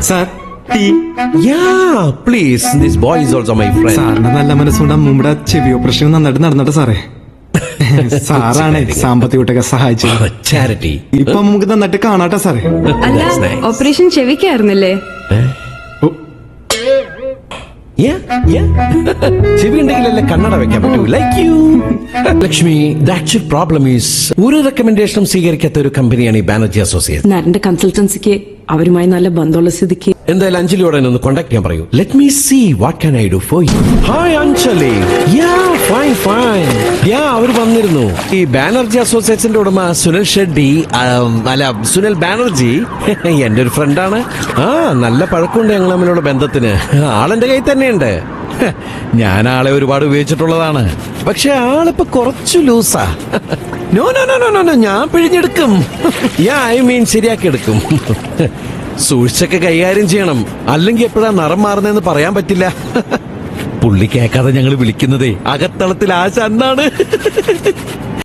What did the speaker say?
Sir tea. Please, this boy is also my friend. സാറിന്റെ നല്ല മനസ്സുകൊണ്ട് അമ്മൂമ്മയുടെ ചെവി ഓപ്പറേഷൻ നന്നായിട്ട് നടന്നട്ടെ സാറേ. സാറാണ് സാമ്പത്തികമായിട്ടൊക്കെ സഹായിച്ചത്. ചാരിറ്റി. ഇപ്പൊ നമുക്ക് നന്നായിട്ട് കാണാട്ടെ സാറേ. അല്ല, ഓപ്പറേഷൻ ചെവിക്കായിരുന്നല്ലേ? ചെവി ഉണ്ടെങ്കിലല്ലേ കണ്ണട വെക്കാൻ പറ്റൂ. Like you. Lakshmi, the actual problem is ഒരു റെക്കമെൻഡേഷനും സ്വീകരിക്കാത്ത ഒരു കമ്പനിയാണ് ഈ ബാനർജി അസോസിയേറ്റ്സ്. നരന്റെ കൺസൾട്ടൻസിക്ക് അവരുമായി നല്ല ബന്ധമുള്ള സ്ഥിതിക്ക് എന്തായാലും അഞ്ജലിയോടെ ഒന്ന് കോണ്ടാക്ട് ചെയ്യാൻ പറയൂ. Let me see what can I do for you. Hi Anjali. Fine fine. അവർ വന്നിരുന്നു. ഈ ബാനർജി അസോസിയേറ്റ്സിന്റെ ഉടമ സുനിൽ ഷെഡ്ഡി, അല്ല സുനിൽ ബാനർജി എന്റെ ഒരു ഫ്രണ്ടാണ്. നല്ല പഴക്കമുണ്ട് ഞങ്ങൾ തമ്മിലുള്ള ബന്ധത്തിന്. ആളെന്റെ കയ്യിൽ തന്നെയുണ്ട്. ഞാൻ ആളെ ഒരുപാട് ഉപയോഗിച്ചിട്ടുള്ളതാണ്. പക്ഷെ ആളിപ്പോ കുറച്ചു ലൂസാ. No no no no no, ഞാൻ പിഴിഞ്ഞെടുക്കും. ഐ മീൻ ശരിയാക്കി എടുക്കും. സൂക്ഷിച്ചൊക്കെ കൈകാര്യം ചെയ്യണം, അല്ലെങ്കിൽ എപ്പോഴാ നിറം മാറുന്നതെന്ന് പറയാൻ പറ്റില്ല. പുള്ളി കേൾക്കാതെ ഞങ്ങൾ വിളിക്കുന്നതേ അകത്തളത്തിൽ ആശ എന്നാണ്.